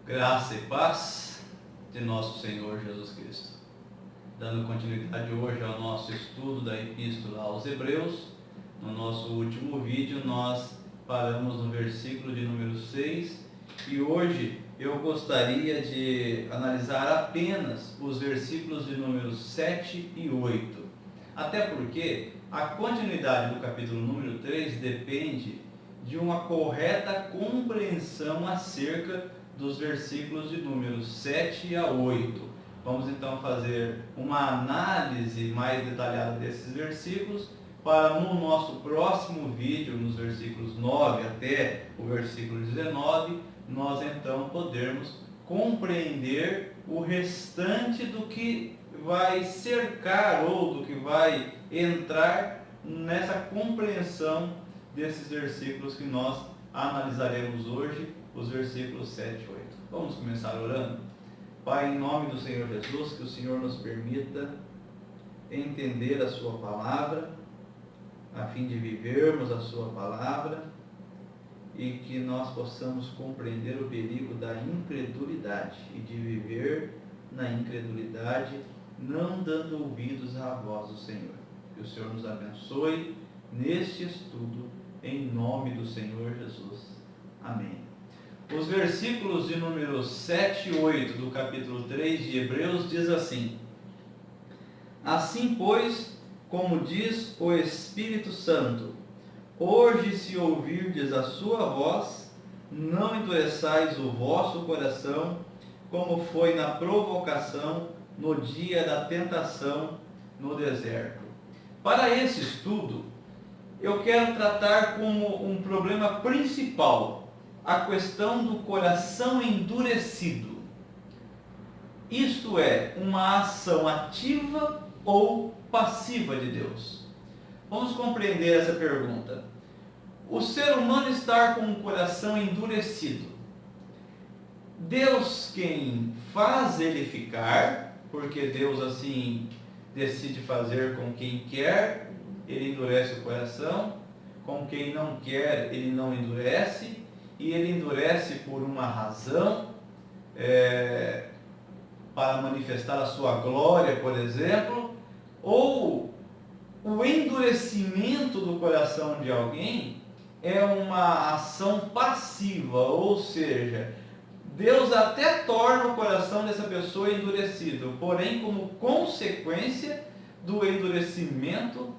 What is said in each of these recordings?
Graça e paz de nosso Senhor Jesus Cristo. Dando continuidade hoje ao nosso estudo da Epístola aos Hebreus, no nosso último vídeo nós paramos no versículo de número 6 e hoje eu gostaria de analisar apenas os versículos de número 7 e 8. Até porque a continuidade do capítulo número 3 depende de uma correta compreensão acerca dos versículos de números 7 a 8. Vamos então fazer uma análise mais detalhada desses versículos para no nosso próximo vídeo, nos versículos 9 até o versículo 19, nós então podermos compreender o restante do que vai cercar ou do que vai entrar nessa compreensão desses versículos que nós analisaremos hoje, os versículos 7 e 8. Vamos começar orando? Pai, em nome do Senhor Jesus, que o Senhor nos permita entender a sua palavra, a fim de vivermos a sua palavra e que nós possamos compreender o perigo da incredulidade e de viver na incredulidade, não dando ouvidos à voz do Senhor. Que o Senhor nos abençoe neste estudo, em nome do Senhor Jesus. Amém. Os versículos de números 7 e 8 do capítulo 3 de Hebreus diz assim: Assim, pois, como diz o Espírito Santo, hoje se ouvirdes a sua voz, não endureçais o vosso coração, como foi na provocação no dia da tentação no deserto. Para esse estudo, eu quero tratar como um problema principal a questão do coração endurecido. Isto é, uma ação ativa ou passiva de Deus. Vamos compreender essa pergunta. O ser humano está com um coração endurecido. Deus quem faz ele ficar, porque Deus assim decide fazer com quem quer, ele endurece o coração, com quem não quer, ele não endurece, e ele endurece por uma razão, para manifestar a sua glória, por exemplo, ou o endurecimento do coração de alguém é uma ação passiva, ou seja, Deus até torna o coração dessa pessoa endurecido, porém como consequência do endurecimento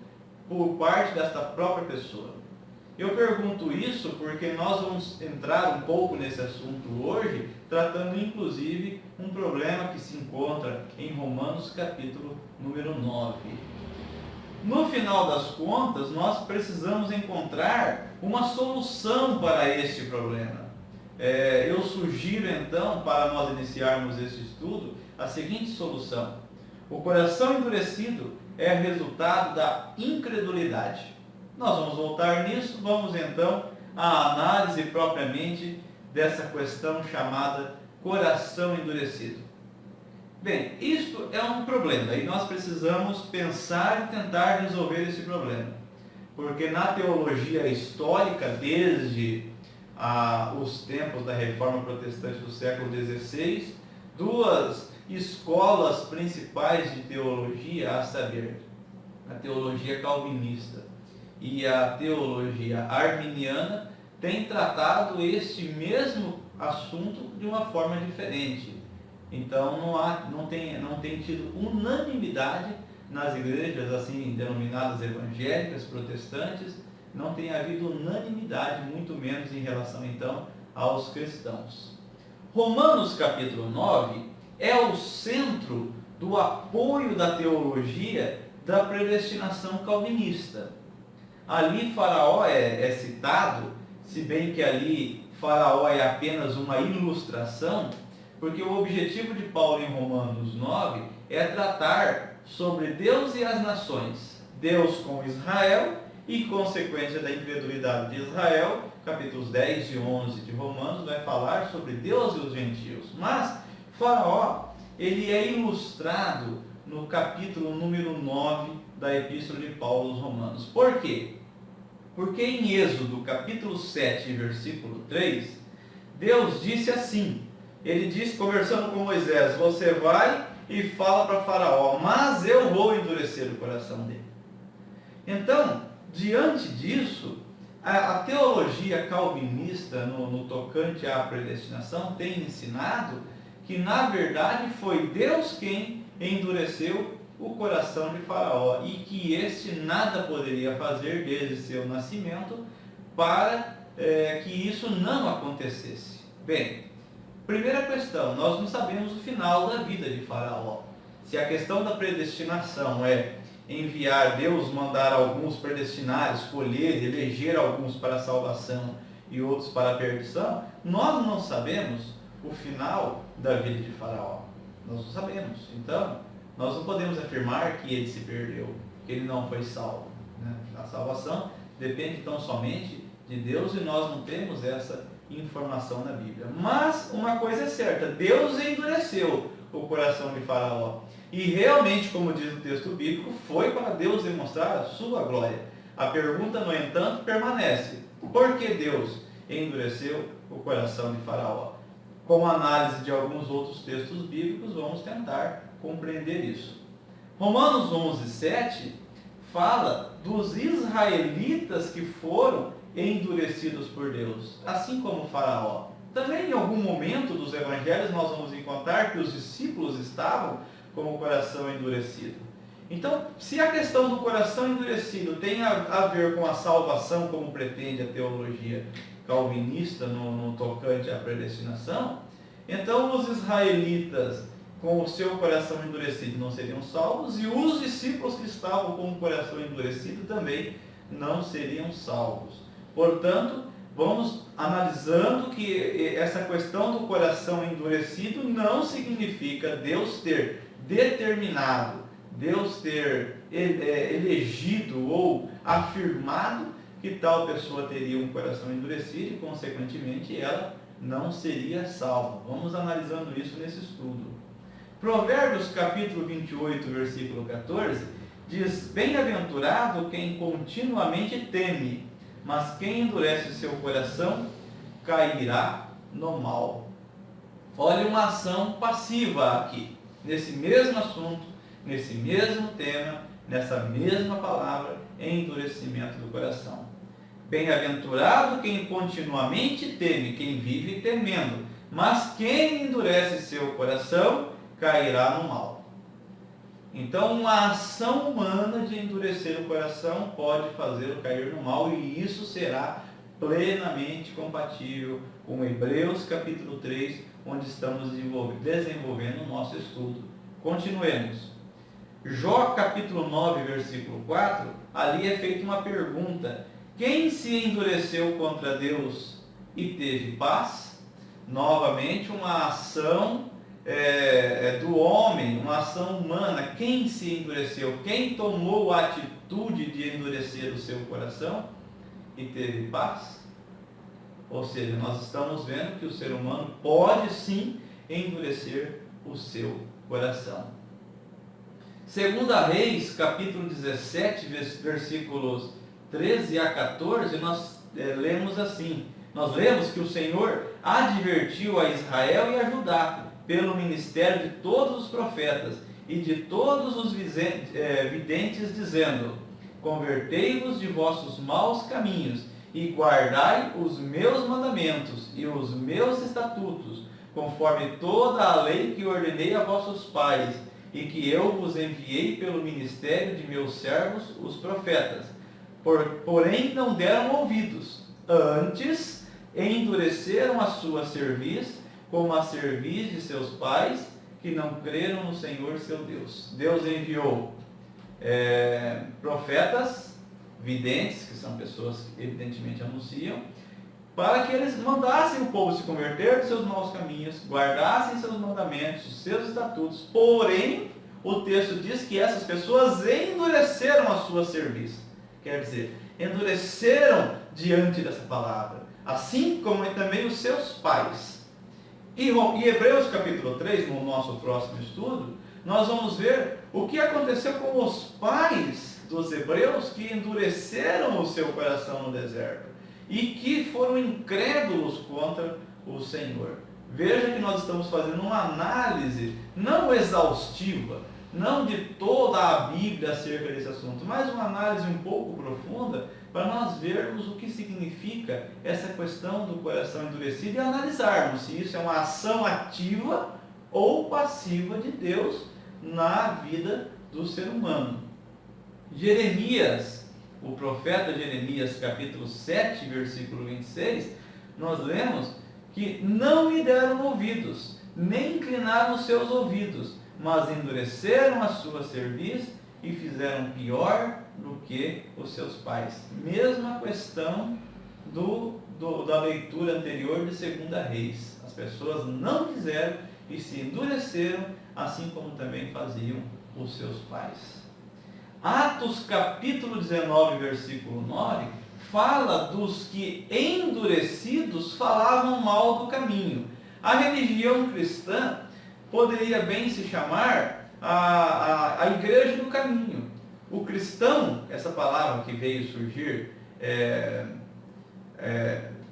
por parte desta própria pessoa. Eu pergunto isso porque nós vamos entrar um pouco nesse assunto hoje, tratando inclusive um problema que se encontra em Romanos capítulo número 9. No final das contas, nós precisamos encontrar uma solução para este problema. Eu sugiro então, para nós iniciarmos esse estudo, a seguinte solução: o coração endurecido é resultado da incredulidade. Nós vamos voltar nisso, vamos então à análise propriamente dessa questão chamada coração endurecido. Bem, isto é um problema e nós precisamos pensar e tentar resolver esse problema. Porque na teologia histórica, desde os tempos da Reforma Protestante do século XVI, duas escolas principais de teologia, a saber, a teologia calvinista e a teologia arminiana, têm tratado este mesmo assunto de uma forma diferente. Então não tem tido unanimidade nas igrejas assim denominadas evangélicas, protestantes, não tem havido unanimidade, muito menos em relação então aos cristãos. Romanos capítulo 9 é o centro do apoio da teologia da predestinação calvinista. Ali Faraó é citado, se bem que ali Faraó é apenas uma ilustração, porque o objetivo de Paulo em Romanos 9 é tratar sobre Deus e as nações, Deus com Israel e consequência da incredulidade de Israel. Capítulos 10 e 11 de Romanos vai falar sobre Deus e os gentios. Mas Faraó, ele é ilustrado no capítulo número 9 da Epístola de Paulo aos Romanos. Por quê? Porque em Êxodo, capítulo 7, versículo 3, Deus disse assim, ele disse, conversando com Moisés, você vai e fala para Faraó, mas eu vou endurecer o coração dele. Então, diante disso, a teologia calvinista no tocante à predestinação tem ensinado que, na verdade, foi Deus quem endureceu o coração de Faraó e que este nada poderia fazer desde seu nascimento para que isso não acontecesse. Bem, primeira questão, nós não sabemos o final da vida de Faraó. Se a questão da predestinação é enviar, Deus mandar alguns predestinar, escolher, eleger alguns para a salvação e outros para a perdição, nós não sabemos o final da vida de Faraó. Nós não sabemos. Então, nós não podemos afirmar que ele se perdeu, que ele não foi salvo. A salvação depende tão somente de Deus e nós não temos essa informação na Bíblia. Mas uma coisa é certa, Deus endureceu o coração de Faraó. E realmente, como diz o texto bíblico, foi para Deus demonstrar a sua glória. A pergunta, no entanto, permanece. Por que Deus endureceu o coração de Faraó? Com a análise de alguns outros textos bíblicos, vamos tentar compreender isso. Romanos 11, 7 fala dos israelitas que foram endurecidos por Deus, assim como Faraó. Também em algum momento dos evangelhos nós vamos encontrar que os discípulos estavam com o coração endurecido. Então, se a questão do coração endurecido tem a ver com a salvação, como pretende a teologia calvinista no tocante à predestinação, então os israelitas com o seu coração endurecido não seriam salvos e os discípulos que estavam com o coração endurecido também não seriam salvos. Portanto, vamos analisando que essa questão do coração endurecido não significa Deus ter determinado, Deus ter elegido ou afirmado que tal pessoa teria um coração endurecido e, consequentemente, ela não seria salva. Vamos analisando isso nesse estudo. Provérbios capítulo 28, versículo 14, diz, bem-aventurado quem continuamente teme, mas quem endurece seu coração cairá no mal. Olha uma ação passiva aqui, nesse mesmo assunto, nesse mesmo tema, nessa mesma palavra, endurecimento do coração. Bem-aventurado quem continuamente teme, quem vive temendo, mas quem endurece seu coração cairá no mal. Então, uma ação humana de endurecer o coração pode fazê-lo cair no mal, e isso será plenamente compatível com Hebreus capítulo 3, onde estamos desenvolvendo o nosso estudo. Continuemos. Jó capítulo 9, versículo 4, ali é feita uma pergunta. Quem se endureceu contra Deus e teve paz? Novamente, uma ação do homem, uma ação humana. Quem se endureceu? Quem tomou a atitude de endurecer o seu coração e teve paz? Ou seja, nós estamos vendo que o ser humano pode sim endurecer o seu coração. Segunda Reis, capítulo 17, versículos 13 a 14, nós lemos assim. Nós lemos que o Senhor advertiu a Israel e a Judá pelo ministério de todos os profetas e de todos os videntes, dizendo, convertei-vos de vossos maus caminhos e guardai os meus mandamentos e os meus estatutos, conforme toda a lei que ordenei a vossos pais e que eu vos enviei pelo ministério de meus servos, os profetas. Porém não deram ouvidos, antes endureceram a sua cerviz, como a cerviz de seus pais, que não creram no Senhor seu Deus. Deus enviou profetas, videntes, que são pessoas que evidentemente anunciam, para que eles mandassem o povo se converter dos seus maus caminhos, guardassem seus mandamentos, seus estatutos. Porém, o texto diz que essas pessoas endureceram a sua cerviz. Quer dizer, endureceram diante dessa palavra, assim como também os seus pais. E Hebreus capítulo 3, no nosso próximo estudo, nós vamos ver o que aconteceu com os pais dos hebreus que endureceram o seu coração no deserto e que foram incrédulos contra o Senhor. Veja que nós estamos fazendo uma análise não exaustiva, não de toda a Bíblia acerca desse assunto, mas uma análise um pouco profunda para nós vermos o que significa essa questão do coração endurecido e analisarmos se isso é uma ação ativa ou passiva de Deus na vida do ser humano. Jeremias, o profeta Jeremias, capítulo 7, versículo 26, nós lemos que não me deram ouvidos, nem inclinaram os seus ouvidos, mas endureceram a sua cerviz e fizeram pior do que os seus pais. Mesma questão da leitura anterior de 2 Reis. As pessoas não quiseram e se endureceram, assim como também faziam os seus pais. Atos capítulo 19, versículo 9, fala dos que endurecidos falavam mal do caminho. A religião cristã poderia bem se chamar a igreja do caminho. O cristão, essa palavra que veio surgir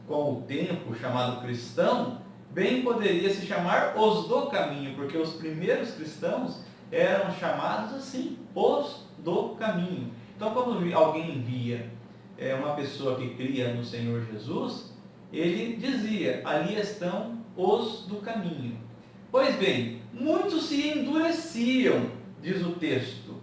com o tempo, chamado cristão, bem poderia se chamar os do caminho, porque os primeiros cristãos eram chamados assim, os do caminho. Então, quando alguém via uma pessoa que cria no Senhor Jesus, ele dizia, ali estão os do caminho. Pois bem, muitos se endureciam, diz o texto.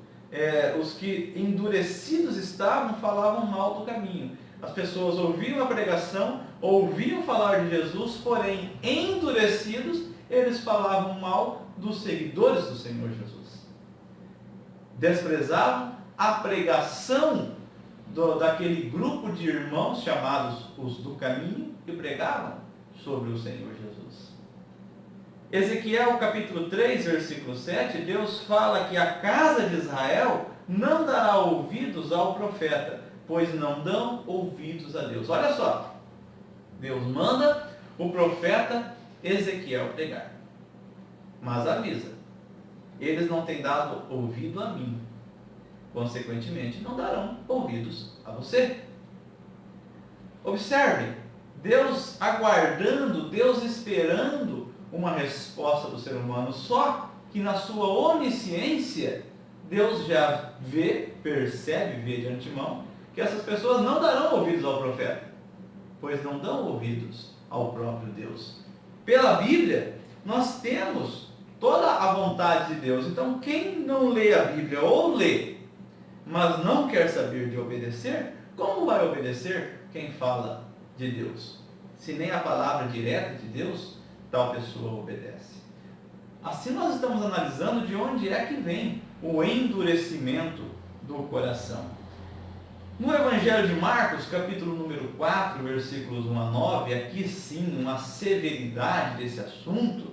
Os que endurecidos estavam, falavam mal do caminho. As pessoas ouviam a pregação, ouviam falar de Jesus, porém, endurecidos, eles falavam mal dos seguidores do Senhor Jesus. Desprezavam a pregação daquele grupo de irmãos chamados os do caminho, que pregavam sobre o Senhor Jesus. Ezequiel capítulo 3, versículo 7, Deus fala que a casa de Israel não dará ouvidos ao profeta, pois não dão ouvidos a Deus. Olha só, Deus manda o profeta Ezequiel pregar, mas avisa, eles não têm dado ouvido a mim, consequentemente não darão ouvidos a você. Observe, Deus aguardando, Deus esperando uma resposta do ser humano, só que na sua onisciência, Deus já percebe de antemão, que essas pessoas não darão ouvidos ao profeta, pois não dão ouvidos ao próprio Deus. Pela Bíblia, nós temos toda a vontade de Deus. Então, quem não lê a Bíblia ou lê, mas não quer saber de obedecer, como vai obedecer quem fala de Deus? Se nem a palavra direta de Deus, tal pessoa obedece. Assim nós estamos analisando de onde é que vem o endurecimento do coração. No Evangelho de Marcos, capítulo número 4, versículos 1 a 9, aqui sim, uma severidade desse assunto,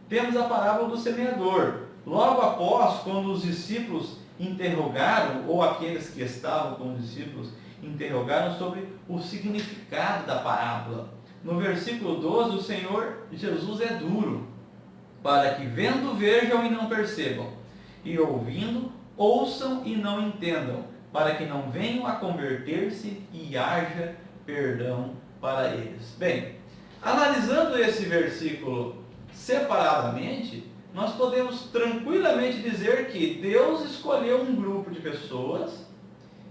temos a parábola do semeador. Logo após, quando os discípulos interrogaram, ou aqueles que estavam com os discípulos interrogaram sobre o significado da parábola. No versículo 12, o Senhor Jesus é duro, para que vendo vejam e não percebam, e ouvindo ouçam e não entendam, para que não venham a converter-se e haja perdão para eles. Bem, analisando esse versículo separadamente, nós podemos tranquilamente dizer que Deus escolheu um grupo de pessoas,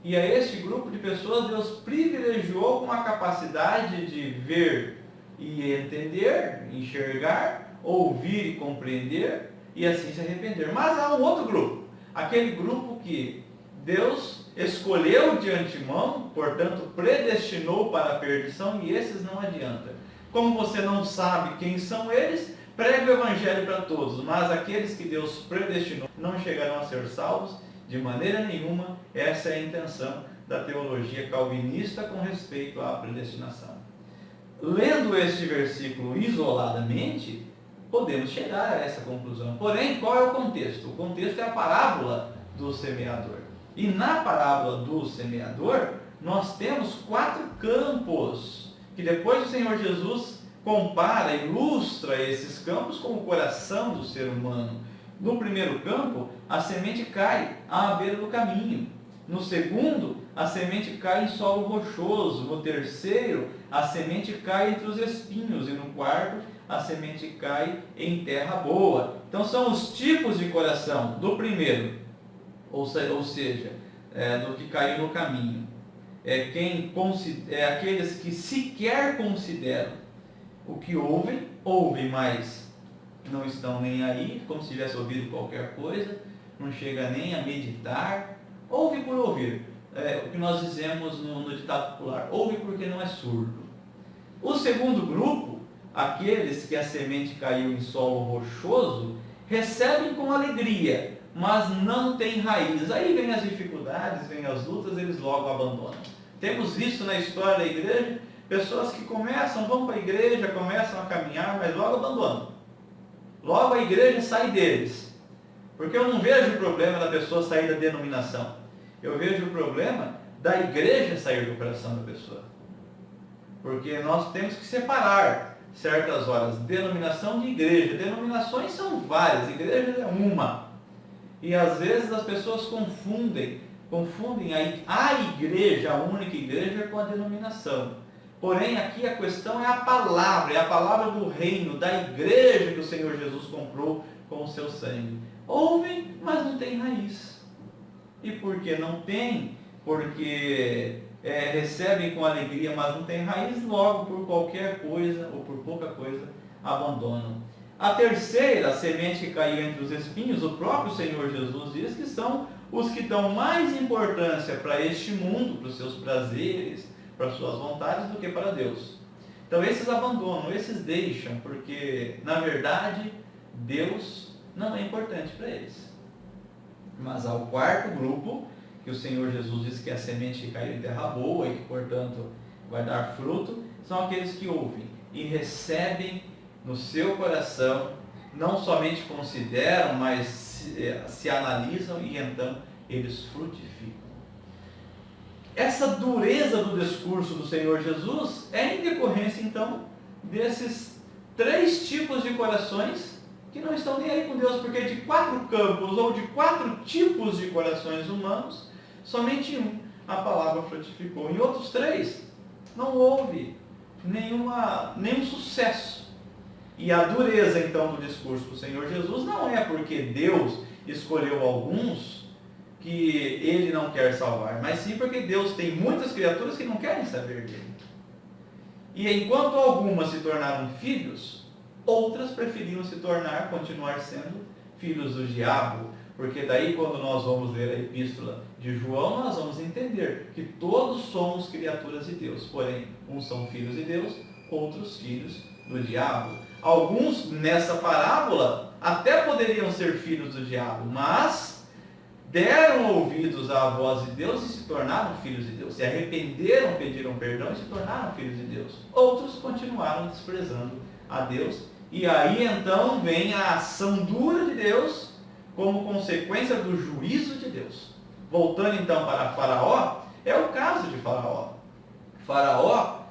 e a este grupo de pessoas Deus privilegiou com a capacidade de ver e entender, enxergar, ouvir e compreender, e assim se arrepender. Mas há um outro grupo, aquele grupo que Deus escolheu de antemão, portanto predestinou para a perdição, e esses não adianta. Como você não sabe quem são eles, pregue o Evangelho para todos, mas aqueles que Deus predestinou não chegarão a ser salvos de maneira nenhuma. Essa é a intenção da teologia calvinista com respeito à predestinação. Lendo este versículo isoladamente, podemos chegar a essa conclusão. Porém, qual é o contexto? O contexto é a parábola do semeador. E na parábola do semeador, nós temos 4 campos, que depois o Senhor Jesus compara, ilustra esses campos com o coração do ser humano. No primeiro campo, a semente cai à beira do caminho. No segundo, a semente cai em solo rochoso. No terceiro, a semente cai entre os espinhos. E no quarto, a semente cai em terra boa. Então são os tipos de coração do primeiro, ou seja, do que caiu no caminho. Aqueles que sequer consideram o que ouvem, mas não estão nem aí, como se tivesse ouvido qualquer coisa, não chega nem a meditar, ouve por ouvir, o que nós dizemos no ditado popular, ouve porque não é surdo. O segundo grupo, aqueles que a semente caiu em solo rochoso, recebem com alegria, mas não têm raiz. Aí vem as dificuldades, vem as lutas, eles logo abandonam. Temos visto na história da igreja, pessoas que vão para a igreja, começam a caminhar, mas logo abandonam. Logo a igreja sai deles. Porque eu não vejo o problema da pessoa sair da denominação. Eu vejo o problema da igreja sair do coração da pessoa. Porque nós temos que separar certas horas, denominação de igreja. Denominações são várias, igreja é uma. E às vezes as pessoas confundem a igreja, a única igreja, com a denominação. Porém, aqui a questão é a palavra do reino, da igreja que o Senhor Jesus comprou com o seu sangue. Ouvem, mas não tem raiz. E por que não tem? Porque recebem com alegria, mas não tem raiz, logo por qualquer coisa ou por pouca coisa abandonam. A terceira, a semente que caiu entre os espinhos, o próprio Senhor Jesus diz que são os que dão mais importância para este mundo, para os seus prazeres, para as suas vontades, do que para Deus. Então esses abandonam, esses deixam, porque na verdade Deus não é importante para eles. Mas há o quarto grupo, que o Senhor Jesus diz que é a semente que caiu em terra boa e que portanto vai dar fruto, são aqueles que ouvem e recebem no seu coração, não somente consideram, mas se analisam e então eles frutificam. Essa dureza do discurso do Senhor Jesus é em decorrência, então, desses 3 tipos de corações que não estão nem aí com Deus, porque de 4 campos ou de 4 tipos de corações humanos, somente um a palavra frutificou. Em outros 3, não houve nenhum sucesso. E a dureza, então, do discurso do Senhor Jesus não é porque Deus escolheu alguns que Ele não quer salvar, mas sim porque Deus tem muitas criaturas que não querem saber dele. E enquanto algumas se tornaram filhos, outras preferiram continuar sendo filhos do diabo, porque daí quando nós vamos ler a epístola de João, nós vamos entender que todos somos criaturas de Deus, porém, uns são filhos de Deus, outros filhos do diabo. Alguns nessa parábola até poderiam ser filhos do diabo, mas deram ouvidos à voz de Deus e se tornaram filhos de Deus. Se arrependeram, pediram perdão e se tornaram filhos de Deus. Outros continuaram desprezando a Deus. E aí então vem a ação dura de Deus como consequência do juízo de Deus. Voltando então para Faraó, é o caso de Faraó. Faraó,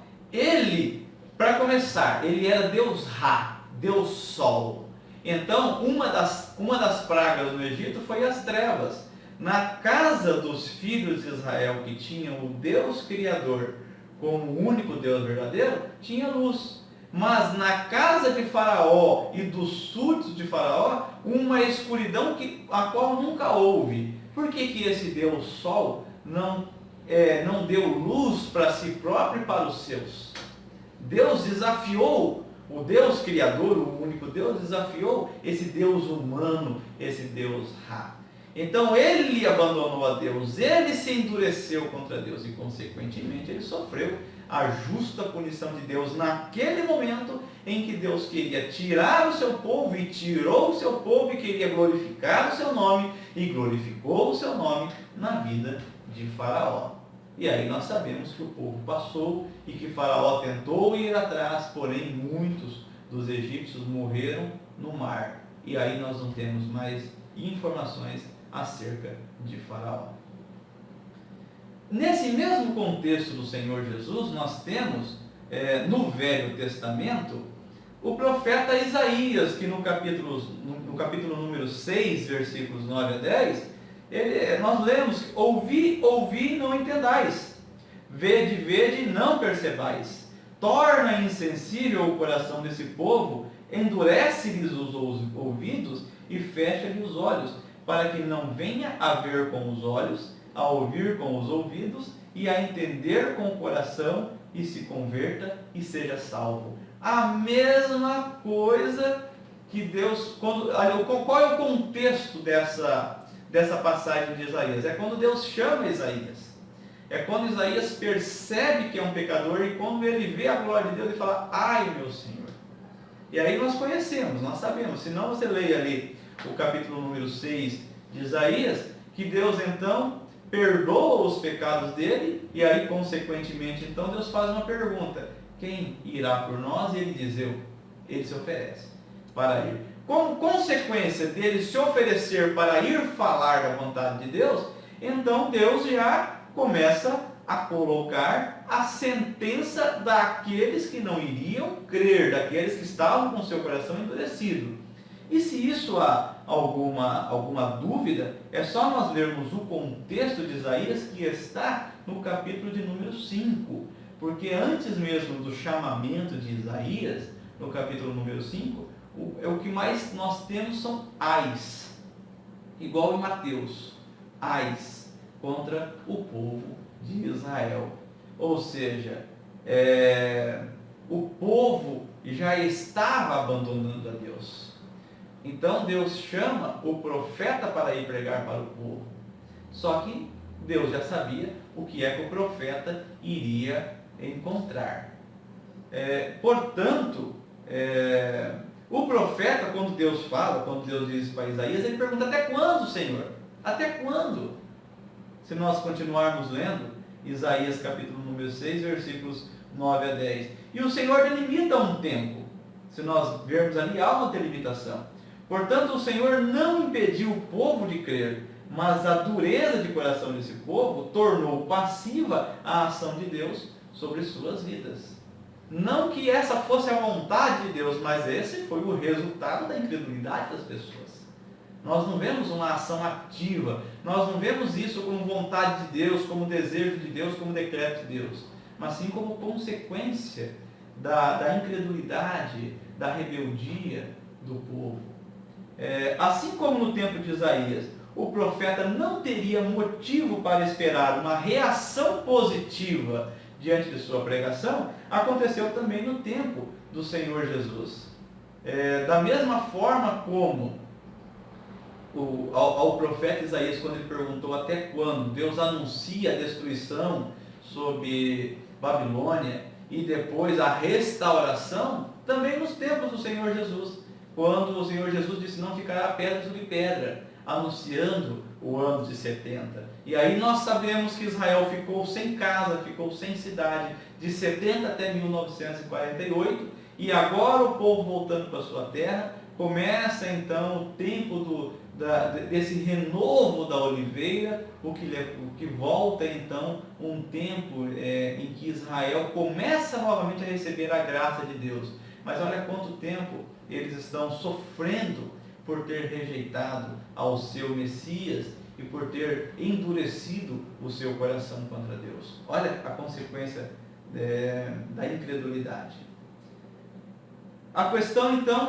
para começar, ele era Deus Ra, Deus Sol. Então, uma das pragas no Egito foi as trevas. Na casa dos filhos de Israel, que tinham o Deus Criador como o único Deus verdadeiro, tinha luz. Mas na casa de Faraó e dos súditos de Faraó, uma escuridão a qual nunca houve. Por que esse Deus Sol não deu luz para si próprio e para os seus? Deus desafiou, o Deus Criador, o único Deus, desafiou esse Deus humano, esse Deus Ra. Então ele abandonou a Deus, ele se endureceu contra Deus e consequentemente ele sofreu a justa punição de Deus naquele momento em que Deus queria tirar o seu povo e tirou o seu povo e queria glorificar o seu nome e glorificou o seu nome na vida de Faraó. E aí nós sabemos que o povo passou e que Faraó tentou ir atrás, porém muitos dos egípcios morreram no mar. E aí nós não temos mais informações acerca de Faraó. Nesse mesmo contexto do Senhor Jesus, nós temos, no Velho Testamento, o profeta Isaías, que no capítulo número 6, versículos 9 a 10, nós lemos: ouvi, ouvi, não entendais, vede, vede, não percebais, torna insensível o coração desse povo, endurece-lhes os ouvidos e fecha-lhes os olhos, para que não venha a ver com os olhos, a ouvir com os ouvidos e a entender com o coração, e se converta e seja salvo. A mesma coisa que Deus, qual é o contexto dessa passagem de Isaías? É quando Deus chama Isaías. É quando Isaías percebe que é um pecador, e quando ele vê a glória de Deus, ele fala: ai, meu Senhor. E aí nós conhecemos, nós sabemos, se não você leia ali o capítulo número 6 de Isaías, que Deus então perdoa os pecados dele, e aí consequentemente então Deus faz uma pergunta: quem irá por nós? E ele diz: ele se oferece para ir. Como consequência dele se oferecer para ir falar da vontade de Deus, então Deus já começa a colocar a sentença daqueles que não iriam crer, daqueles que estavam com seu coração endurecido. E se isso há alguma dúvida, é só nós lermos o contexto de Isaías, que está no capítulo de número 5. Porque antes mesmo do chamamento de Isaías, no capítulo número 5, o que mais nós temos são ais, igual em Mateus, ais contra o povo de Israel. Ou seja, o povo já estava abandonando a Deus. Então Deus chama o profeta para ir pregar para o povo. Só que Deus já sabia o que é que o profeta iria encontrar. Portanto, o profeta, quando Deus fala, quando Deus diz para Isaías, ele pergunta: até quando, Senhor? Até quando? Se nós continuarmos lendo Isaías capítulo número 6, versículos 9 a 10. E o Senhor delimita um tempo. Se nós vermos ali, há uma delimitação. Portanto, o Senhor não impediu o povo de crer, mas a dureza de coração desse povo tornou passiva a ação de Deus sobre suas vidas. Não que essa fosse a vontade de Deus, mas esse foi o resultado da incredulidade das pessoas. Nós não vemos uma ação ativa, nós não vemos isso como vontade de Deus, como desejo de Deus, como decreto de Deus, mas sim como consequência da incredulidade, da rebeldia do povo. Assim como no tempo de Isaías, o profeta não teria motivo para esperar uma reação positiva diante de sua pregação, aconteceu também no tempo do Senhor Jesus. Da mesma forma como ao profeta Isaías, quando ele perguntou até quando, Deus anuncia a destruição sobre Babilônia e depois a restauração, também nos tempos do Senhor Jesus, quando o Senhor Jesus disse: não ficará pedra sobre pedra, anunciando o ano de 70. E aí nós sabemos que Israel ficou sem casa, ficou sem cidade, de 70 até 1948, e agora o povo voltando para a sua terra, começa então o tempo desse renovo da oliveira, o que volta então um tempo em que Israel começa novamente a receber a graça de Deus. Mas olha quanto tempo eles estão sofrendo por ter rejeitado ao seu Messias e por ter endurecido o seu coração contra Deus. Olha a consequência da incredulidade. A questão então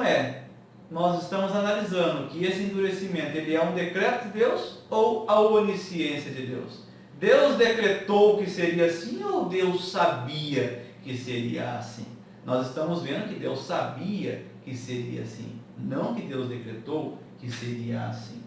nós estamos analisando que esse endurecimento, ele é um decreto de Deus ou a onisciência de Deus? Deus decretou que seria assim ou Deus sabia que seria assim? Nós estamos vendo que Deus sabia que seria assim, não que Deus decretou que seria assim.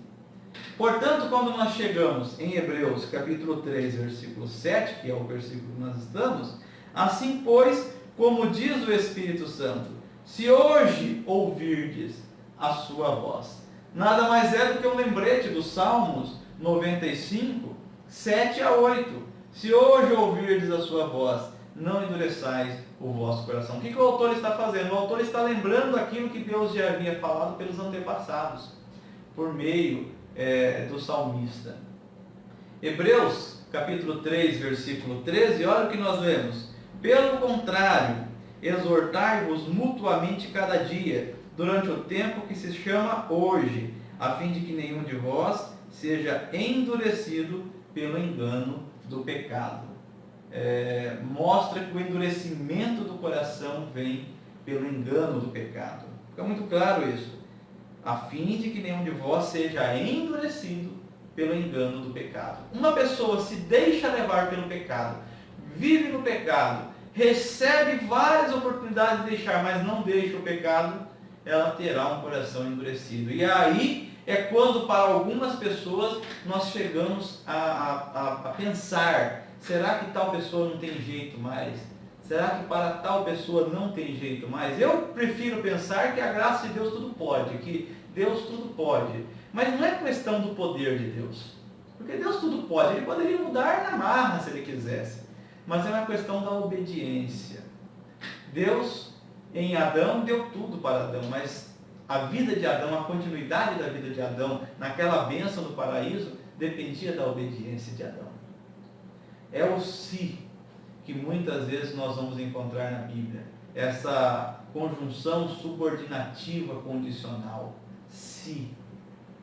Portanto, quando nós chegamos em Hebreus capítulo 3, versículo 7, que é o versículo que nós estamos: assim pois, como diz o Espírito Santo, se hoje ouvirdes a sua voz. Nada mais é do que um lembrete dos Salmos 95, 7 a 8. Se hoje ouvirdes a sua voz, não endureçais o vosso coração. O que o autor está fazendo? O autor está lembrando aquilo que Deus já havia falado pelos antepassados, por meio do salmista. Hebreus capítulo 3, versículo 13, olha o que nós lemos. Pelo contrário, exortai-vos mutuamente cada dia, durante o tempo que se chama hoje, a fim de que nenhum de vós seja endurecido pelo engano do pecado. Mostra que o endurecimento do coração vem pelo engano do pecado. Fica muito claro isso. A fim de que nenhum de vós seja endurecido pelo engano do pecado. Uma pessoa se deixa levar pelo pecado, vive no pecado, recebe várias oportunidades de deixar, mas não deixa o pecado, ela terá um coração endurecido. E aí é quando, para algumas pessoas, nós chegamos a pensar: será que tal pessoa não tem jeito mais? Será que para tal pessoa não tem jeito mais? Eu prefiro pensar que a graça de Deus tudo pode, que Deus tudo pode. Mas não é questão do poder de Deus. Porque Deus tudo pode. Ele poderia mudar na marra se Ele quisesse. Mas é uma questão da obediência. Deus, em Adão, deu tudo para Adão. Mas a vida de Adão, a continuidade da vida de Adão, naquela bênção do paraíso, dependia da obediência de Adão. É o se que muitas vezes nós vamos encontrar na Bíblia. Essa conjunção subordinativa condicional. Se.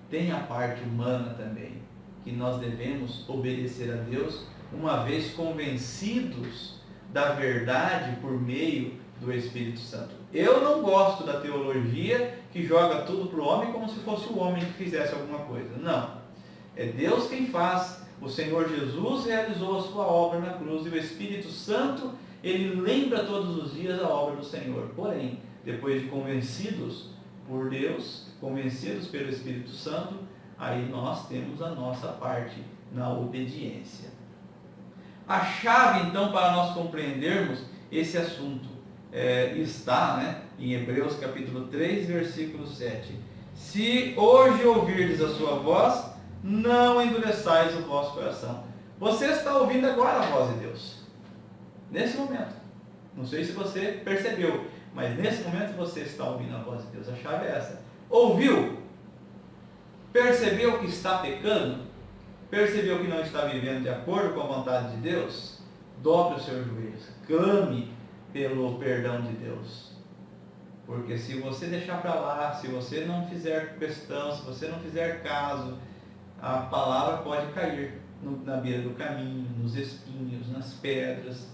Tem a parte humana também, que nós devemos obedecer a Deus, uma vez convencidos da verdade por meio do Espírito Santo. Eu não gosto da teologia que joga tudo para o homem como se fosse o homem que fizesse alguma coisa. Não. É Deus quem faz. O Senhor Jesus realizou a sua obra na cruz e o Espírito Santo, ele lembra todos os dias a obra do Senhor. Porém, depois de convencidos por Deus, convencidos pelo Espírito Santo, aí nós temos a nossa parte na obediência. A chave, então, para nós compreendermos esse assunto está em Hebreus capítulo 3, versículo 7. Se hoje ouvirdes a sua voz, não endureçais o vosso coração. Você está ouvindo agora a voz de Deus. Nesse momento. Não sei se você percebeu, mas nesse momento você está ouvindo a voz de Deus. A chave é essa. Ouviu? Percebeu que está pecando? Percebeu que não está vivendo de acordo com a vontade de Deus? Dobre os seus joelhos. Clame pelo perdão de Deus. Porque se você deixar para lá, se você não fizer questão, se você não fizer caso, a palavra pode cair na beira do caminho, nos espinhos, nas pedras,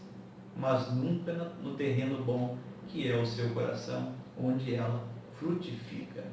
mas nunca no terreno bom, que é o seu coração, onde ela frutifica.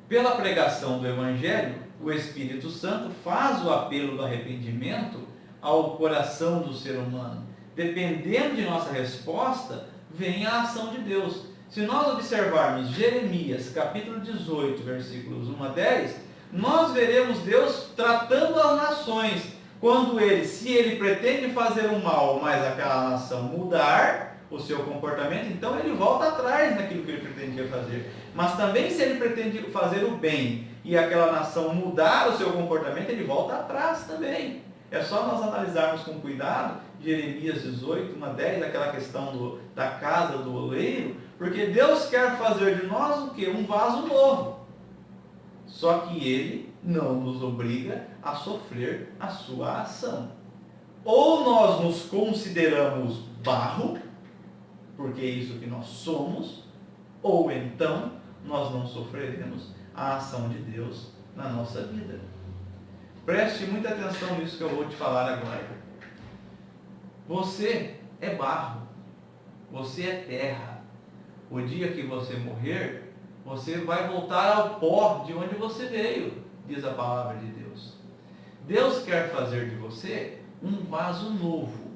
Pela pregação do Evangelho, o Espírito Santo faz o apelo do arrependimento ao coração do ser humano. Dependendo de nossa resposta, vem a ação de Deus. Se nós observarmos Jeremias, capítulo 18, versículos 1 a 10, nós veremos Deus tratando as nações, quando se ele pretende fazer o mal, mas aquela nação mudar o seu comportamento, então ele volta atrás naquilo que ele pretendia fazer. Mas também se ele pretende fazer o bem, e aquela nação mudar o seu comportamento, ele volta atrás também. É só nós analisarmos com cuidado Jeremias 18, 1 a 10, aquela questão da casa do oleiro, porque Deus quer fazer de nós o quê? Um vaso novo. Só que Ele não nos obriga a sofrer a sua ação. Ou nós nos consideramos barro, porque é isso que nós somos, ou então nós não sofreremos a ação de Deus na nossa vida. Preste muita atenção nisso que eu vou te falar agora. Você é barro, você é terra. O dia que você morrer, você vai voltar ao pó de onde você veio, diz a palavra de Deus. Deus quer fazer de você um vaso novo,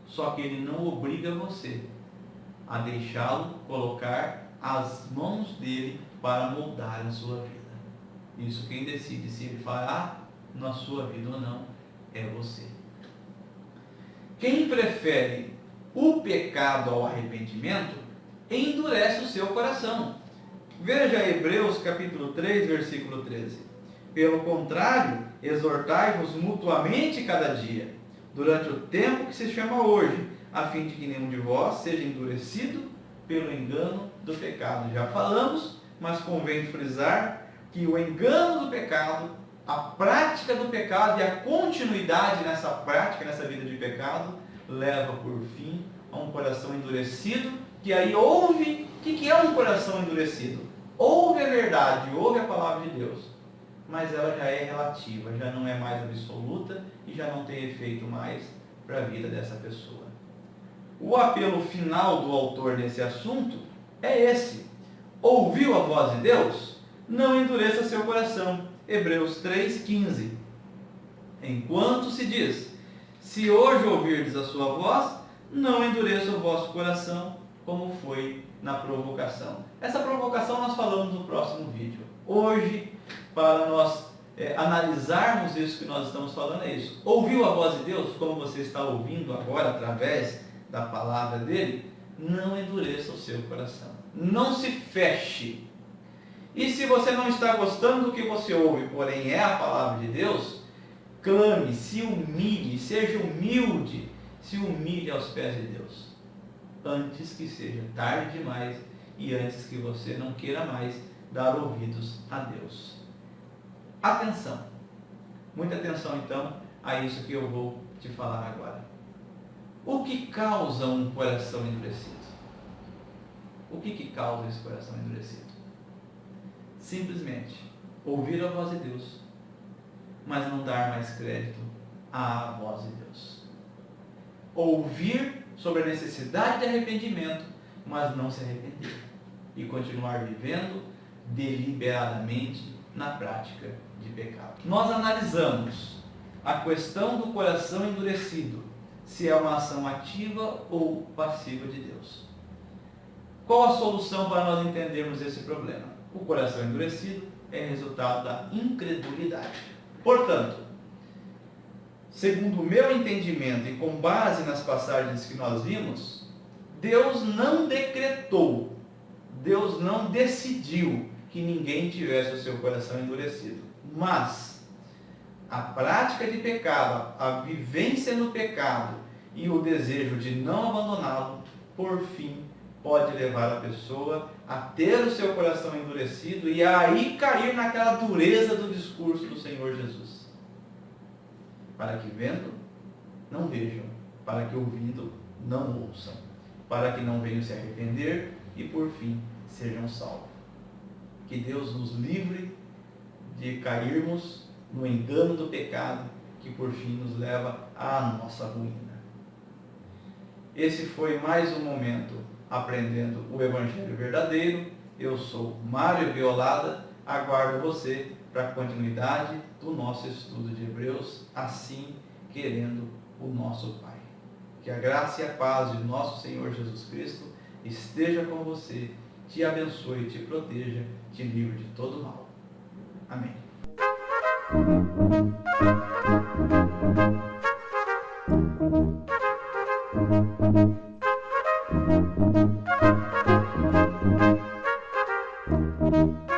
só que Ele não obriga você a deixá-lo colocar as mãos dele para moldar a sua vida. Isso quem decide se Ele fará na sua vida ou não é você. Quem prefere o pecado ao arrependimento endurece o seu coração. Veja Hebreus capítulo 3, versículo 13. Pelo contrário, exortai-vos mutuamente cada dia, durante o tempo que se chama hoje, a fim de que nenhum de vós seja endurecido pelo engano do pecado. Já falamos, mas convém frisar que o engano do pecado A prática do pecado e a continuidade nessa prática, nessa vida de pecado, leva por fim a um coração endurecido, que aí ouve. O que é um coração endurecido? Ouve a verdade, ouve a palavra de Deus, mas ela já é relativa, já não é mais absoluta e já não tem efeito mais para a vida dessa pessoa. O apelo final do autor nesse assunto é esse: ouviu a voz de Deus? Não endureça seu coração. Hebreus 3,15. Enquanto se diz: se hoje ouvirdes a sua voz, não endureça o vosso coração, como foi na provocação. Essa provocação nós falamos no próximo vídeo. Hoje, para nós analisarmos isso que nós estamos falando, é isso. Ouviu a voz de Deus, como você está ouvindo agora através da palavra dele? Não endureça o seu coração. Não se feche. E se você não está gostando do que você ouve, porém é a palavra de Deus, clame, se humilhe, seja humilde, se humilhe aos pés de Deus, antes que seja tarde demais e antes que você não queira mais dar ouvidos a Deus. Atenção, muita atenção então a isso que eu vou te falar agora. O que causa um coração endurecido? O que causa esse coração endurecido? Simplesmente ouvir a voz de Deus, mas não dar mais crédito à voz de Deus. Ouvir sobre a necessidade de arrependimento, mas não se arrepender. E continuar vivendo deliberadamente na prática de pecado. Nós analisamos a questão do coração endurecido, se é uma ação ativa ou passiva de Deus. Qual a solução para nós entendermos esse problema? O coração endurecido é resultado da incredulidade. Portanto, segundo o meu entendimento e com base nas passagens que nós vimos, Deus não decretou, Deus não decidiu que ninguém tivesse o seu coração endurecido. Mas a prática de pecado, a vivência no pecado e o desejo de não abandoná-lo, por fim, pode levar a pessoa a ter o seu coração endurecido e aí cair naquela dureza do discurso do Senhor Jesus. Para que vendo, não vejam, para que ouvindo, não ouçam, para que não venham se arrepender e por fim sejam salvos. Que Deus nos livre de cairmos no engano do pecado, que por fim nos leva à nossa ruína. Esse foi mais um momento aprendendo o Evangelho verdadeiro. Eu sou Mário Violada, aguardo você para a continuidade do nosso estudo de Hebreus, assim querendo o nosso Pai. Que a graça e a paz de nosso Senhor Jesus Cristo esteja com você, te abençoe, te proteja, te livre de todo mal. Amém. Thank you.